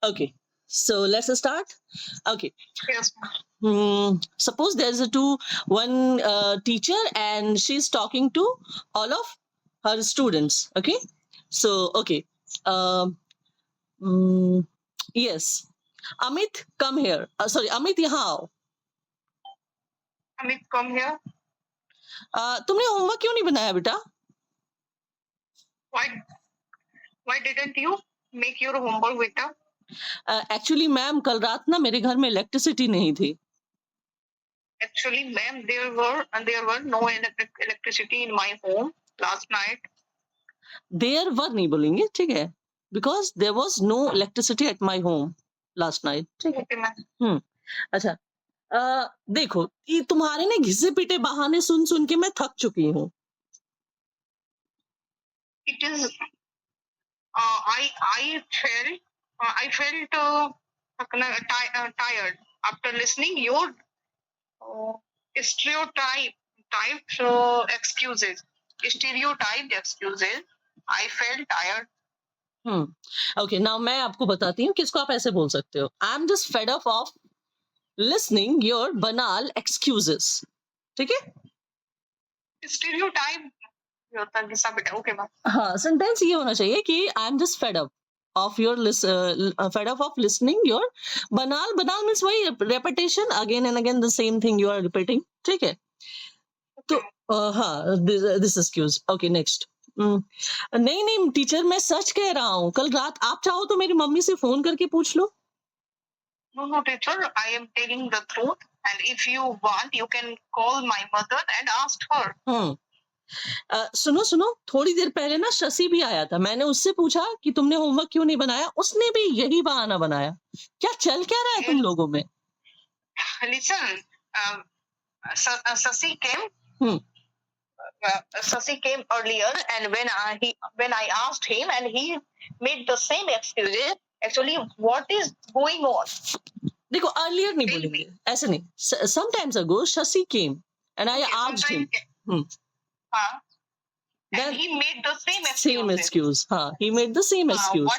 Okay, so let's start. Okay. Yes. Suppose there's one teacher and she's talking to all of her students. Okay, so okay, um, mm, yes, Amit, come here. Sorry, Amit, यहाँ आओ. Amit, come here. तुमने homework क्यों नहीं बनाया बेटा? Why didn't you make your homework, beta? Actually ma'am कल रात ना मेरे घर में इलेक्ट्रिसिटी नहीं थी. Actually, ma'am, there were no electricity in my home last night. There were नहीं बोलेंगे, ठीक है, because there was no electricity at my home last night. ठीक है. Okay, ma'am. अच्छा, देखो ये तुम्हारे ने घिसे पीटे बहाने सुन सुन के मैं थक चुकी हूँ. It is. I felt tired after listening your stereotyped excuses. Stereotyped excuses. I felt tired. Okay, now मैं आपको बताती हूँ किसको आप ऐसे बोल सकते हो. I am just fed up of listening your बनाल एक्सक्यूजेस. ठीक है. Stereotype होता है किस्सा बेटा. Okay, ma'am. हाँ, सेंटेंस ये होना चाहिए कि I am just fed up of your fed up of listening your banal means वही repetition again and again the same thing you are repeating. ठीक है. तो हाँ, this excuse. Okay, next. नहीं टीचर, मैं सच कह रहा हूँ. कल रात आप चाहो तो मेरी मम्मी से फोन करके पूछ लो. No, teacher, I am telling the truth, and if you want, you can call my mother and ask her. सुनो, थोड़ी देर पहले ना शशि भी आया था. मैंने उससे पूछा कि तुमने होमवर्क क्यों नहीं बनाया. उसने भी यही बहाना बनाया. क्या चल क्या रहा है तुम लोगों में? Listen, Shashi came. Shashi came earlier, and when I asked him, and he made the same excuses. Actually, what is going on? देखो, earlier नहीं बोलेंगे, ऐसे नहीं. Sometimes ago, Shashi came, and I asked him. And he made the same excuse. हाँ, he made the same excuse.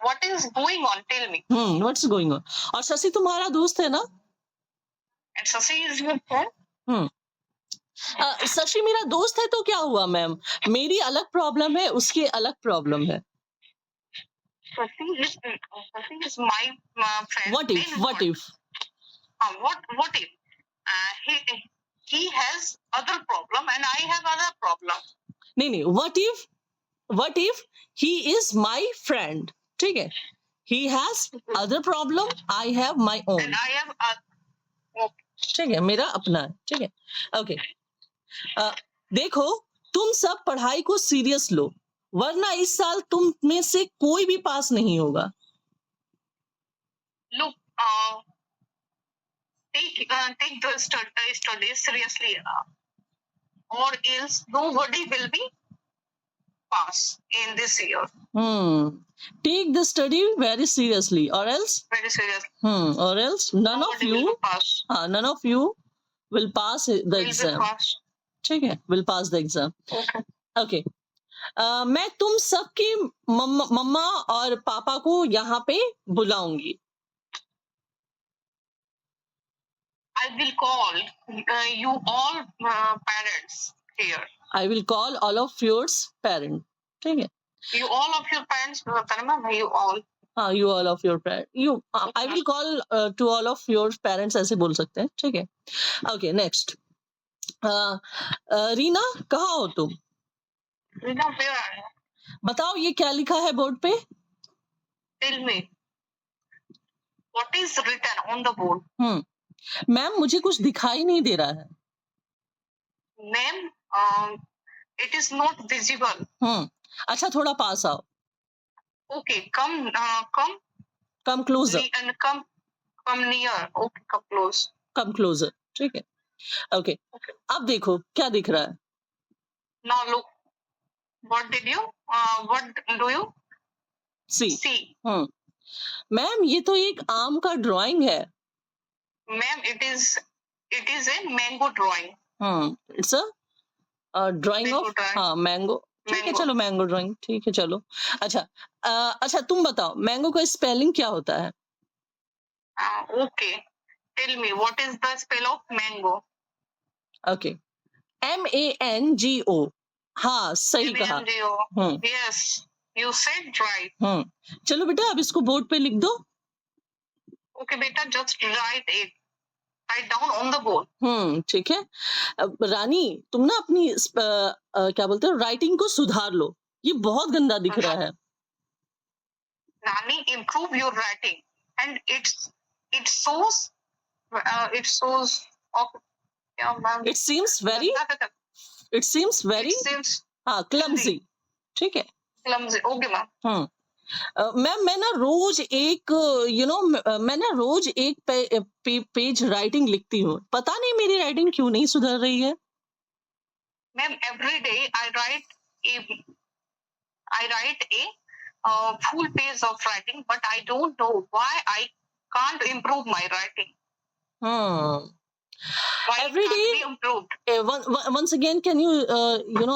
What is going on? Tell me. What's going on? और शशि तुम्हारा दोस्त है ना? And Shashi is your friend. Shashi मेरा दोस्त है तो क्या हुआ मैम? मेरी अलग प्रॉब्लम है, उसकी अलग प्रॉब्लम है. Shashi is my friend. What if? What if? He has other problem and I have other problem. नहीं, what if he is my friend? ठीक है. He has other problem, I have my own. And I have ठीक है, मेरा अपना है. ठीक है. ओके. देखो, तुम सब पढ़ाई को सीरियस लो, वरना इस साल तुम में से कोई भी पास नहीं होगा. Look, take the studies seriously, or else nobody will be pass in this year. Take the study very seriously, or else very seriously. Or else none of you will pass the exam. ठीक है, will pass the exam. Okay. मैं तुम सबकी मम्मा और पापा को यहाँ पे बुलाऊंगी. I will call you all parents here. I will call all of yours parent. ठीक है. You all of your parents. You all. हाँ, you all of your parents. I will call to all of your parents ऐसे बोल सकते हैं. ठीक है. Okay, next. Reena, कहाँ हो तुम? Reena, where are you? बताओ ये क्या लिखा है बोर्ड पे? Tell me. What is written on the board? Ma'am, मुझे कुछ दिखाई नहीं दे रहा है. Ma'am, it is not visible. अच्छा, थोड़ा पास आओ. Okay, come closer. And come near. Okay, come close. Come closer. ठीक है. Okay. अब देखो क्या दिख रहा है. Now look. What do you see? Ma'am, ये तो एक आम का ड्राइंग है. Ma'am, it is a mango drawing. It's a drawing of mango. ठीक है, Mango. चलो मैंगो ड्राइंग, ठीक है, चलो। अच्छा, अच्छा तुम बताओ मैंगो का स्पेलिंग क्या होता है? Okay. Tell me, what is the spell of mango? Okay, MANGO। हाँ, सही कहा। M-A-N-G-O. Hmm Yes, you said right. चलो बेटा अब इसको बोर्ड पे लिख दो। Okay, beta, just write it. Write down on the board. ठीक है। अब रानी तुम ना अपनी क्या बोलते हो राइटिंग को सुधार लो, ये बहुत गंदा दिख रहा है। Rani, improve your writing, and it shows of yeah, ma'am. It seems very It seems हाँ क्लमजी, ठीक है। clumsy. Okay, ma'am. मैम मैं ना रोज एक मैं ना रोज एक पेज राइटिंग लिखती हूँ, पता नहीं मेरी राइटिंग क्यों नहीं सुधर रही है। Ma'am, every day I write a full page of writing, but I don't know why I can't improve my writing. Why Every it can't day, be improved? once again, can you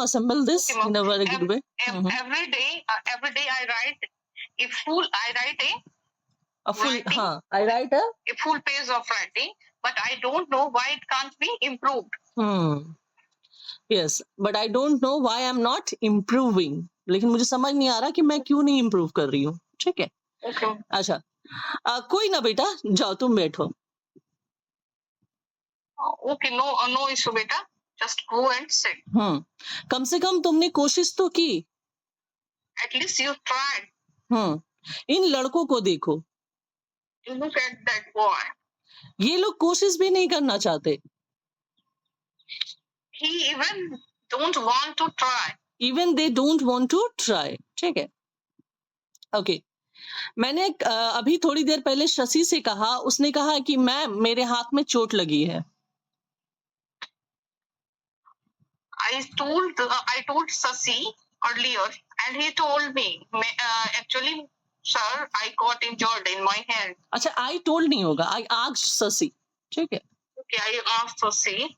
assemble this Okay, ma'am. in a very good way? Every day I write A full, writing. हाँ, I write a full page of writing, but I don't know why it can't be improved. Yes, but I don't know why I'm not improving. लेकिन मुझे समझ नहीं आ रहा कि मैं क्यों नहीं improve कर रही हूँ, ठीक है। Okay. अच्छा, कोई ना बेटा, जाओ तुम बैठो। Okay, no issue, beta. Just go and sit. कम से कम तुमने कोशिश तो की। At least you tried. इन लड़कों को देखो, Look at that boy. ये लोग कोशिश भी नहीं करना चाहते। He even don't want to try. Even they don't want to try, ठीक है। ओके, मैंने अभी थोड़ी देर पहले शशि से कहा, उसने कहा कि मैम मेरे हाथ में चोट लगी है। I told Sasi earlier, and he told me, actually, sir, I got injured in my hand. अच्छा, I told नहीं होगा, I asked शशि, ठीक है। Okay, I asked Sasi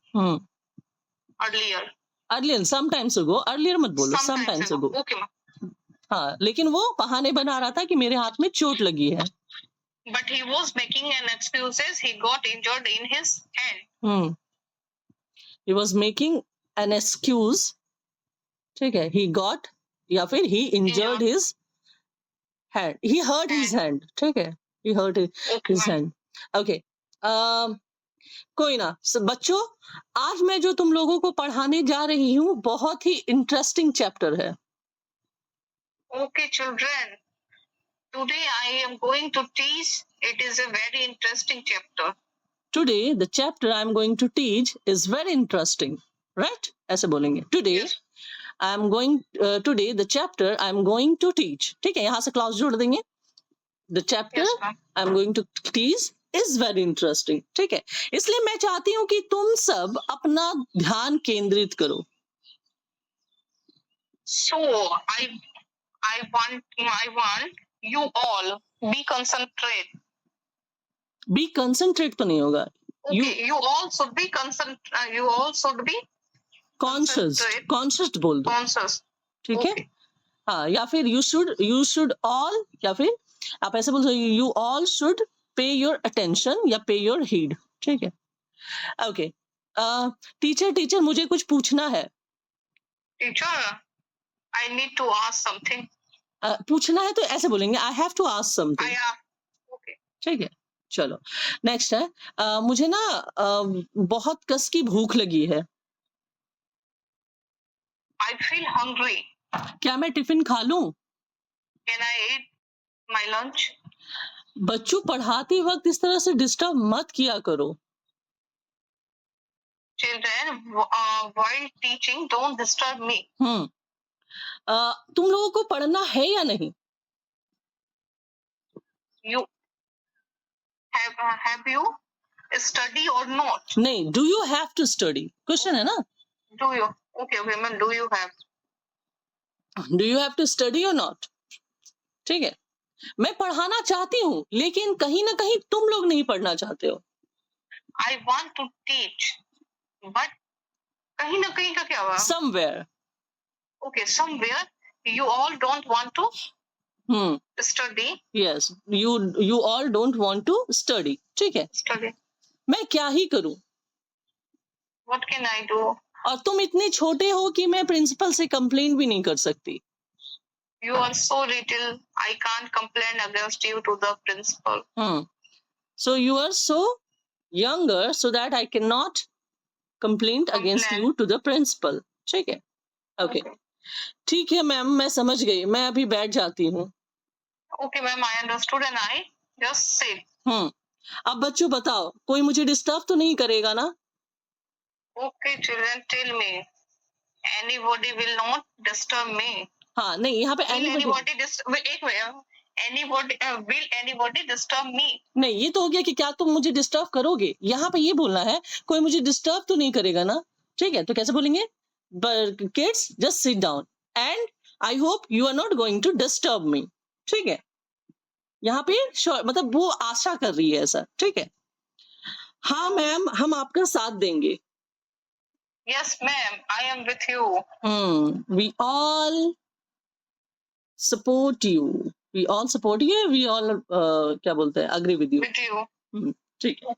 earlier. Earlier, sometimes ago, earlier मत बोलो, sometimes ago. Okay, ma'am. हाँ, लेकिन वो बहाने बना रहा था कि मेरे हाथ में चोट लगी है। But he was making an excuses. He got injured in his hand. He was making an excuse, ठीक है। He got या फिर he injured his hand. He hurt his hand, ठीक है। He hurt his hand. Okay. कोई ना बच्चों, आज मैं जो तुम लोगों को पढ़ाने जा रही हूँ बहुत ही इंटरेस्टिंग चैप्टर है। Okay, children. Today I am going to teach. It is a very interesting chapter. Today the chapter I am going to teach is very interesting, right? ऐसे बोलेंगे। Today Yes. I am going today the chapter I am going to teach, ठीक है। यहाँ से class जोड़ देंगे। The chapter I am going to teach is very interesting, ठीक है। इसलिए मैं चाहती हूँ कि तुम सब अपना ध्यान केंद्रित करो। So I want you all be concentrate. Be concentrate तो नहीं होगा। Okay, you all should be concentrate. You all should be conscious बोल दो, conscious. ठीक है। हाँ, या फिर you should all, या फिर आप ऐसे बोल सकते you all should pay your attention या pay your heed, ठीक है। ओके, टीचर मुझे कुछ पूछना है। Teacher, I need to ask something. पूछना है तो ऐसे बोलेंगे I have to ask something. Okay. ठीक है, चलो नेक्स्ट है। मुझे ना बहुत कस की भूख लगी है। I feel hungry. क्या मैं टिफिन खा लूं? Can I eat my lunch? बच्चों पढ़ाते वक्त इस तरह से डिस्टर्ब मत किया करो। Children, while teaching, don't disturb me. तुम लोगों को पढ़ना है या नहीं? You have you study or not? नहीं, do you have to study? Question है ना? Do you? Okay, women, do you have? Do you have to study or not? ठीक है, मैं पढ़ाना चाहती हूँ लेकिन कहीं ना कहीं तुम लोग नहीं पढ़ना चाहते हो। I want to teach, but कहीं ना कहीं का क्या हुआ? Somewhere. Okay, somewhere you all don't want to hmm study. Yes you all don't want to study, ठीक है, Study. मैं क्या ही करूं, What can I do? और तुम इतने छोटे हो कि मैं प्रिंसिपल से कंप्लेंट भी नहीं कर सकती. You are so little. I can't complain against you to the principal. So you are so younger so that I cannot complain against Complain. you to the principal. ठीक है, ओके, ठीक है ma'am, मैं समझ गई, मैं अभी बैठ जाती हूँ. Okay, ma'am, I understood and I just said. अब बच्चों बताओ, कोई मुझे डिस्टर्ब तो नहीं करेगा ना? Okay, children, tell me. Anybody will not disturb me. हाँ नहीं, यहाँ पे Will anybody anybody wait, एक minute. Anybody will anybody disturb me? नहीं, ये तो हो गया कि क्या तुम मुझे डिस्टर्ब करोगे. यहाँ पे ये बोलना है कोई मुझे डिस्टर्ब तो नहीं करेगा ना. ठीक है, तो कैसे बोलेंगे? Kids just sit down and I hope you are not going to disturb me. ठीक है, यहाँ पे मतलब वो आशा कर रही है ऐसा. ठीक है, हाँ मैम, हम आपका साथ देंगे. Yes, ma'am, I am with you. We all support you. We all support you. We all क्या बोलते हैं, agree with you. With you. ठीक है.